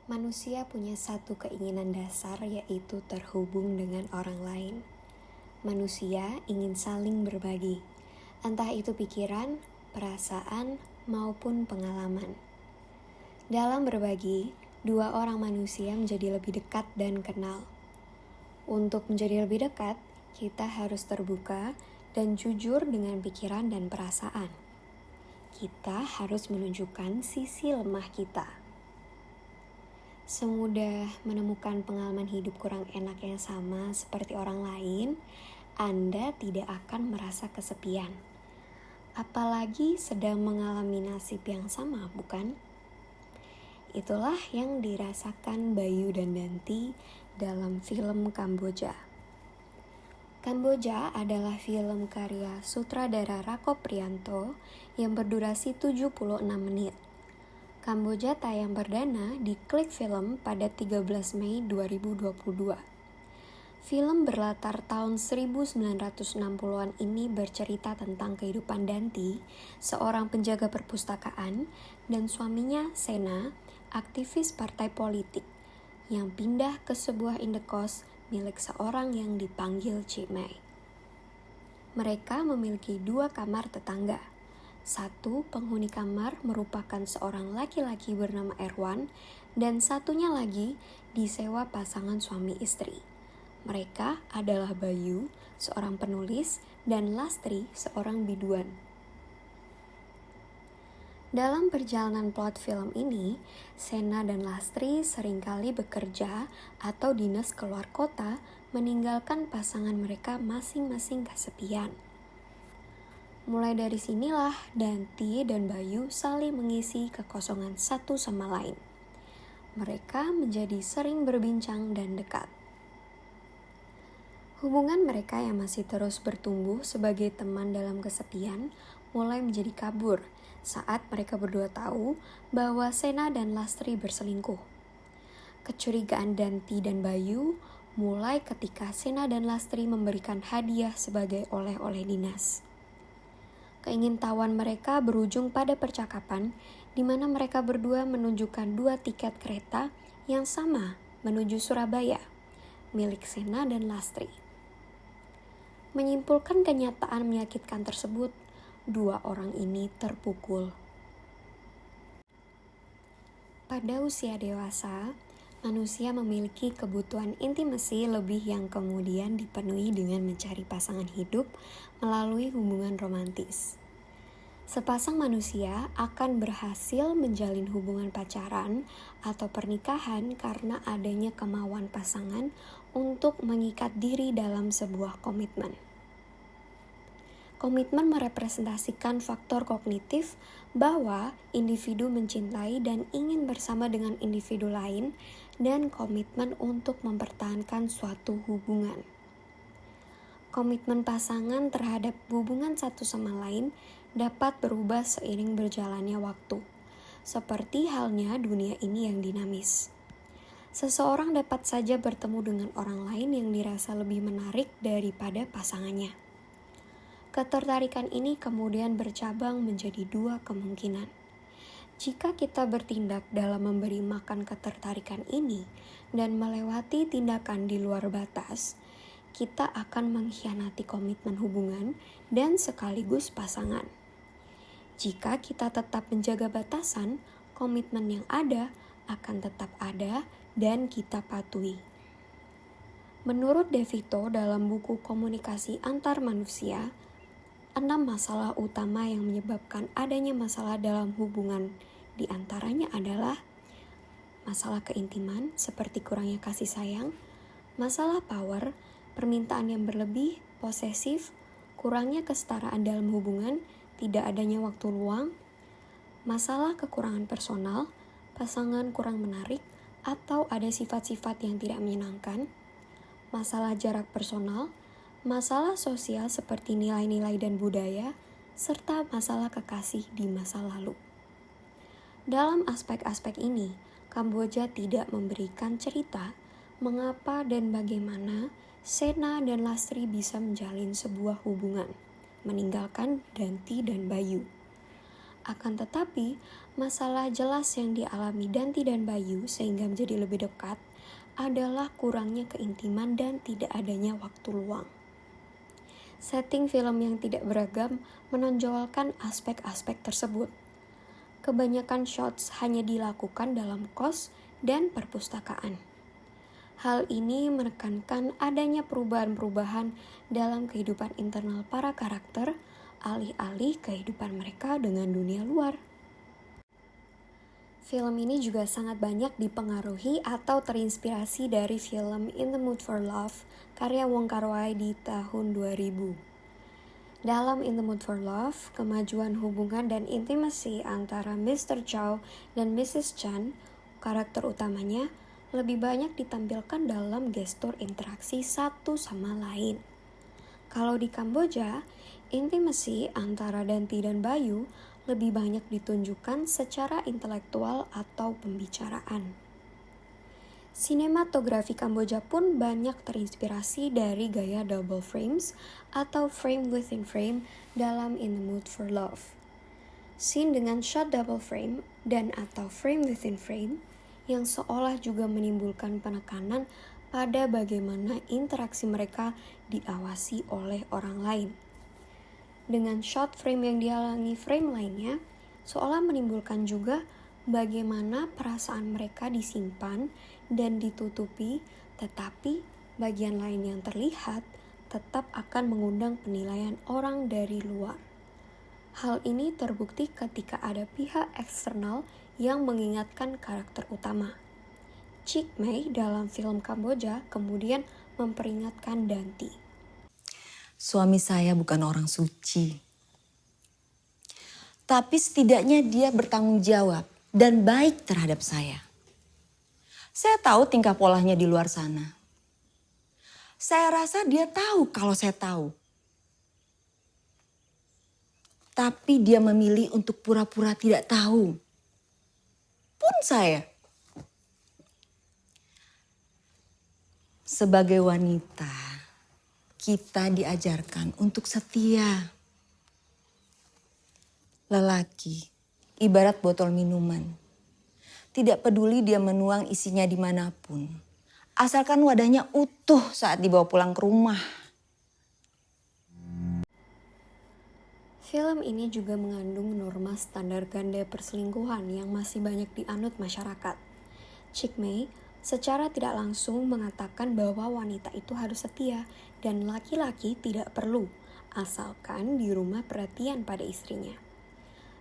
Manusia punya satu keinginan dasar, yaitu terhubung dengan orang lain. Manusia ingin saling berbagi, entah itu pikiran, perasaan, maupun pengalaman. Dalam berbagi, dua orang manusia menjadi lebih dekat dan kenal. Untuk menjadi lebih dekat, kita harus terbuka dan jujur dengan pikiran dan perasaan. Kita harus menunjukkan sisi lemah kita. Semudah menemukan pengalaman hidup kurang enak yang sama seperti orang lain, Anda tidak akan merasa kesepian. Apalagi sedang mengalami nasib yang sama, bukan? Itulah yang dirasakan Bayu dan Danti dalam film Kamboja. Kamboja adalah film karya sutradara Rako Priyanto yang berdurasi 76 menit. Kamboja tayang perdana di Klik Film pada 13 Mei 2022. Film berlatar tahun 1960-an ini bercerita tentang kehidupan Danti, seorang penjaga perpustakaan, dan suaminya Sena, aktivis partai politik, yang pindah ke sebuah indekos milik seorang yang dipanggil Cimai. Mereka memiliki 2 kamar tetangga. Satu penghuni kamar merupakan seorang laki-laki bernama Erwan, dan satunya lagi disewa pasangan suami istri. Mereka adalah Bayu, seorang penulis, dan Lastri, seorang biduan. Dalam perjalanan plot film ini, Sena dan Lastri seringkali bekerja atau dinas keluar kota, meninggalkan pasangan mereka masing-masing kesepian. Mulai dari sinilah Danti dan Bayu saling mengisi kekosongan satu sama lain. Mereka menjadi sering berbincang dan dekat. Hubungan mereka yang masih terus bertumbuh sebagai teman dalam kesepian mulai menjadi kabur saat mereka berdua tahu bahwa Sena dan Lastri berselingkuh. Kecurigaan Danti dan Bayu mulai ketika Sena dan Lastri memberikan hadiah sebagai oleh-oleh dinas. Keingintahuan mereka berujung pada percakapan di mana mereka berdua menunjukkan 2 tiket kereta yang sama menuju Surabaya, milik Sena dan Lastri. Menyimpulkan kenyataan menyakitkan tersebut, 2 orang ini terpukul. Pada usia dewasa, manusia memiliki kebutuhan intimasi lebih yang kemudian dipenuhi dengan mencari pasangan hidup melalui hubungan romantis. Sepasang manusia akan berhasil menjalin hubungan pacaran atau pernikahan karena adanya kemauan pasangan untuk mengikat diri dalam sebuah komitmen. Komitmen merepresentasikan faktor kognitif bahwa individu mencintai dan ingin bersama dengan individu lain, dan komitmen untuk mempertahankan suatu hubungan. Komitmen pasangan terhadap hubungan satu sama lain dapat berubah seiring berjalannya waktu, seperti halnya dunia ini yang dinamis. Seseorang dapat saja bertemu dengan orang lain yang dirasa lebih menarik daripada pasangannya. Ketertarikan ini kemudian bercabang menjadi 2 kemungkinan. Jika kita bertindak dalam memberi makan ketertarikan ini dan melewati tindakan di luar batas, kita akan mengkhianati komitmen hubungan dan sekaligus pasangan. Jika kita tetap menjaga batasan, komitmen yang ada akan tetap ada dan kita patuhi. Menurut De Vito dalam buku Komunikasi Antar Manusia, 6 masalah utama yang menyebabkan adanya masalah dalam hubungan di antaranya adalah masalah keintiman seperti kurangnya kasih sayang, masalah power, permintaan yang berlebih, posesif, kurangnya kesetaraan dalam hubungan, tidak adanya waktu luang, masalah kekurangan personal, pasangan kurang menarik, atau ada sifat-sifat yang tidak menyenangkan, masalah jarak personal, masalah sosial seperti nilai-nilai dan budaya, serta masalah kekasih di masa lalu. Dalam aspek-aspek ini, Kamboja tidak memberikan cerita mengapa dan bagaimana Sena dan Lastri bisa menjalin sebuah hubungan, meninggalkan Danti dan Bayu. Akan tetapi, masalah jelas yang dialami Danti dan Bayu sehingga menjadi lebih dekat adalah kurangnya keintiman dan tidak adanya waktu luang. Setting film yang tidak beragam menonjolkan aspek-aspek tersebut. Kebanyakan shots hanya dilakukan dalam kos dan perpustakaan. Hal ini menekankan adanya perubahan-perubahan dalam kehidupan internal para karakter, alih-alih kehidupan mereka dengan dunia luar. Film ini juga sangat banyak dipengaruhi atau terinspirasi dari film In the Mood for Love karya Wong Kar-wai di tahun 2000. Dalam In the Mood for Love, kemajuan hubungan dan intimasi antara Mr. Chow dan Mrs. Chan, karakter utamanya, lebih banyak ditampilkan dalam gestur interaksi satu sama lain. Kalau di Kamboja, intimasi antara Danti dan Bayu lebih banyak ditunjukkan secara intelektual atau pembicaraan. Sinematografi Kamboja pun banyak terinspirasi dari gaya double frames atau frame within frame dalam In the Mood for Love. Scene dengan shot double frame dan atau frame within frame yang seolah juga menimbulkan penekanan pada bagaimana interaksi mereka diawasi oleh orang lain. Dengan shot frame yang dihalangi frame lainnya, seolah menimbulkan juga bagaimana perasaan mereka disimpan dan ditutupi, tetapi bagian lain yang terlihat tetap akan mengundang penilaian orang dari luar. Hal ini terbukti ketika ada pihak eksternal yang mengingatkan karakter utama. Chick Mei dalam film Kamboja kemudian memperingatkan Danti. Suami saya bukan orang suci. Tapi setidaknya dia bertanggung jawab dan baik terhadap saya. Saya tahu tingkah polanya di luar sana. Saya rasa dia tahu kalau saya tahu. Tapi dia memilih untuk pura-pura tidak tahu. Pun saya. Sebagai wanita, kita diajarkan untuk setia. Lelaki, ibarat botol minuman. Tidak peduli dia menuang isinya dimanapun. Asalkan wadahnya utuh saat dibawa pulang ke rumah. Film ini juga mengandung norma standar ganda perselingkuhan yang masih banyak dianut masyarakat. Chick Mei secara tidak langsung mengatakan bahwa wanita itu harus setia dan laki-laki tidak perlu, asalkan di rumah perhatian pada istrinya.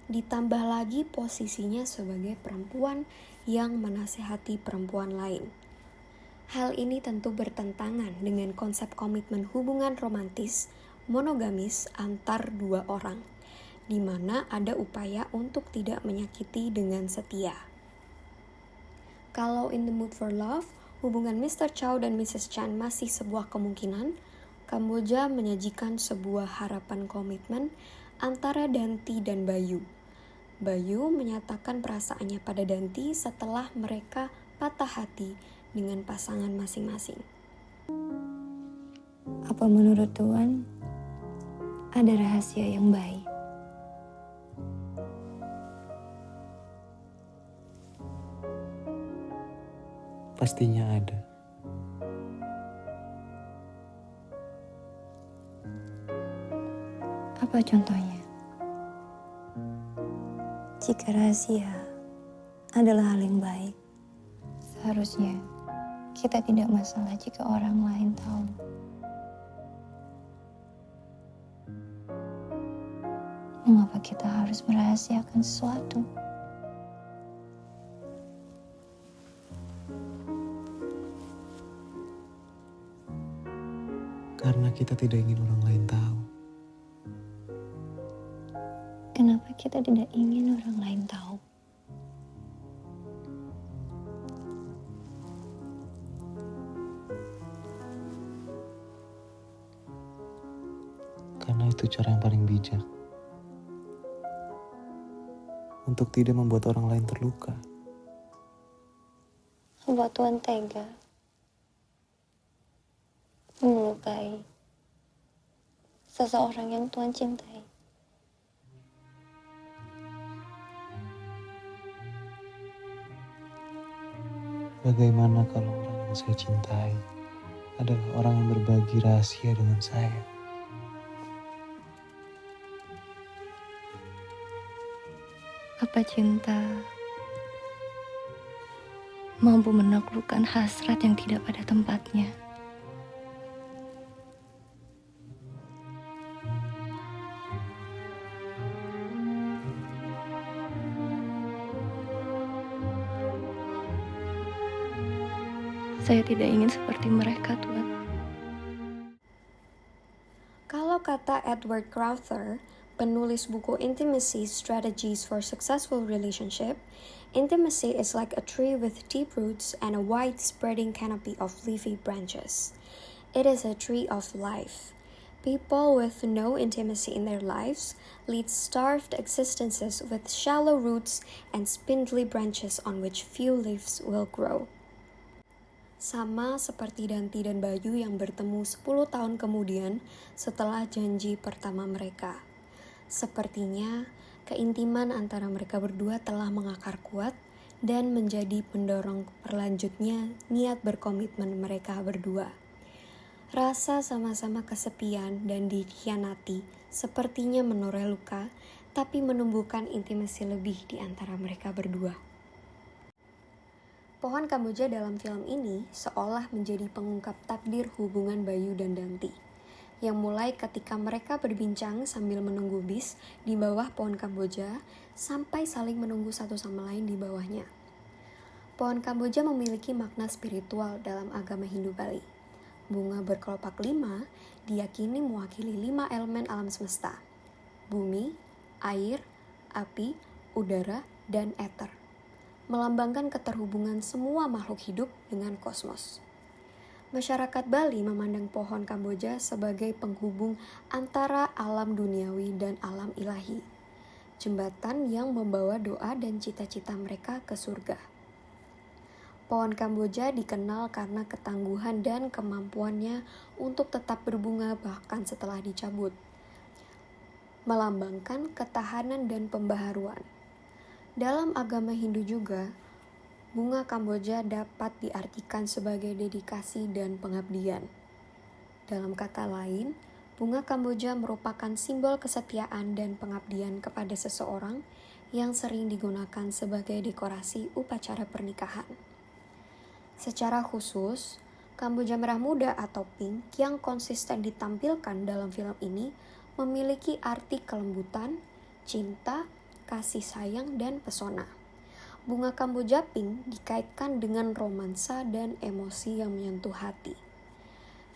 Ditambah lagi posisinya sebagai perempuan yang menasihati perempuan lain. Hal ini tentu bertentangan dengan konsep komitmen hubungan romantis monogamis antar dua orang, di mana ada upaya untuk tidak menyakiti dengan setia. Kalau In the Mood for Love, hubungan Mr. Chow dan Mrs. Chan masih sebuah kemungkinan, Kamboja menyajikan sebuah harapan komitmen antara Danti dan Bayu. Bayu menyatakan perasaannya pada Danti setelah mereka patah hati dengan pasangan masing-masing. Apa menurut Tuhan ada rahasia yang baik? Pastinya ada. Apa contohnya? Jika rahasia adalah hal yang baik, seharusnya kita tidak masalah jika orang lain tahu. Mengapa kita harus merahasiakan sesuatu? Karena kita tidak ingin orang lain tahu. Kenapa kita tidak ingin orang lain tahu? Karena itu cara yang paling bijak. Untuk tidak membuat orang lain terluka. Apa Tuhan tega melukai seseorang yang Tuhan cintai? Bagaimana kalau orang yang saya cintai adalah orang yang berbagi rahasia dengan saya? Apa cinta mampu menaklukkan hasrat yang tidak pada tempatnya? Saya tidak ingin seperti mereka, Tuhan. Kalau kata Edward Crowther, penulis buku Intimacy Strategies for Successful Relationship, intimacy is like a tree with deep roots and a wide spreading canopy of leafy branches. It is a tree of life. People with no intimacy in their lives lead starved existences with shallow roots and spindly branches on which few leaves will grow. Sama seperti Danti dan Bayu yang bertemu 10 tahun kemudian setelah janji pertama mereka. Sepertinya keintiman antara mereka berdua telah mengakar kuat dan menjadi pendorong berlanjutnya niat berkomitmen mereka berdua. Rasa sama-sama kesepian dan dikhianati sepertinya menoreh luka, tapi menumbuhkan intimasi lebih di antara mereka berdua. Pohon Kamboja dalam film ini seolah menjadi pengungkap takdir hubungan Bayu dan Danti, yang mulai ketika mereka berbincang sambil menunggu bis di bawah pohon Kamboja sampai saling menunggu satu sama lain di bawahnya. Pohon Kamboja memiliki makna spiritual dalam agama Hindu Bali. Bunga berkelopak 5 diyakini mewakili 5 elemen alam semesta: bumi, air, api, udara, dan ether, melambangkan keterhubungan semua makhluk hidup dengan kosmos. Masyarakat Bali memandang pohon Kamboja sebagai penghubung antara alam duniawi dan alam ilahi, jembatan yang membawa doa dan cita-cita mereka ke surga. Pohon Kamboja dikenal karena ketangguhan dan kemampuannya untuk tetap berbunga bahkan setelah dicabut, melambangkan ketahanan dan pembaharuan. Dalam agama Hindu juga, bunga Kamboja dapat diartikan sebagai dedikasi dan pengabdian. Dalam kata lain, bunga Kamboja merupakan simbol kesetiaan dan pengabdian kepada seseorang yang sering digunakan sebagai dekorasi upacara pernikahan. Secara khusus, Kamboja merah muda atau pink yang konsisten ditampilkan dalam film ini memiliki arti kelembutan, cinta, kasih sayang, dan pesona. Bunga Kamboja pink dikaitkan dengan romansa dan emosi yang menyentuh hati.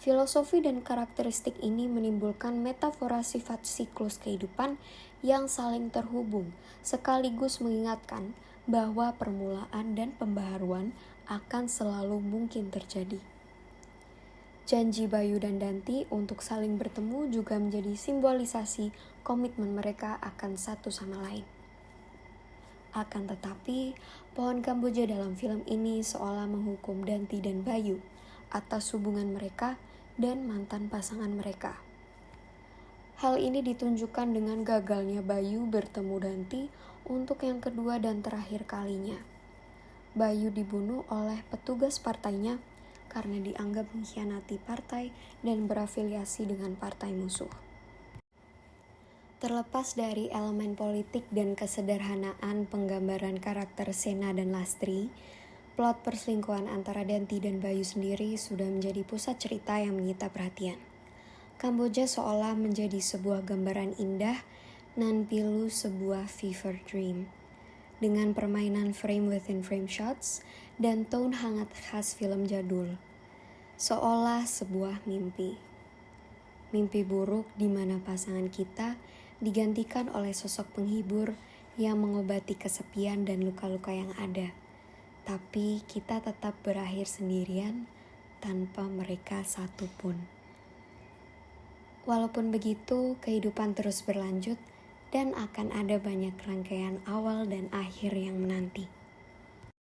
Filosofi dan karakteristik ini menimbulkan metafora sifat siklus kehidupan yang saling terhubung, sekaligus mengingatkan bahwa permulaan dan pembaharuan akan selalu mungkin terjadi. Janji Bayu dan Danti untuk saling bertemu juga menjadi simbolisasi komitmen mereka akan satu sama lain. Akan tetapi, pohon Kamboja dalam film ini seolah menghukum Danti dan Bayu atas hubungan mereka dan mantan pasangan mereka. Hal ini ditunjukkan dengan gagalnya Bayu bertemu Danti untuk yang kedua dan terakhir kalinya. Bayu dibunuh oleh petugas partainya karena dianggap mengkhianati partai dan berafiliasi dengan partai musuh. Terlepas dari elemen politik dan kesederhanaan penggambaran karakter Sena dan Lastri, plot perselingkuhan antara Danti dan Bayu sendiri sudah menjadi pusat cerita yang menyita perhatian. Kamboja seolah menjadi sebuah gambaran indah nan pilu sebuah fever dream. Dengan permainan frame within frame shots dan tone hangat khas film jadul. Seolah sebuah mimpi. Mimpi buruk di mana pasangan kita digantikan oleh sosok penghibur yang mengobati kesepian dan luka-luka yang ada. Tapi kita tetap berakhir sendirian tanpa mereka satupun. Walaupun begitu, kehidupan terus berlanjut dan akan ada banyak rangkaian awal dan akhir yang menanti.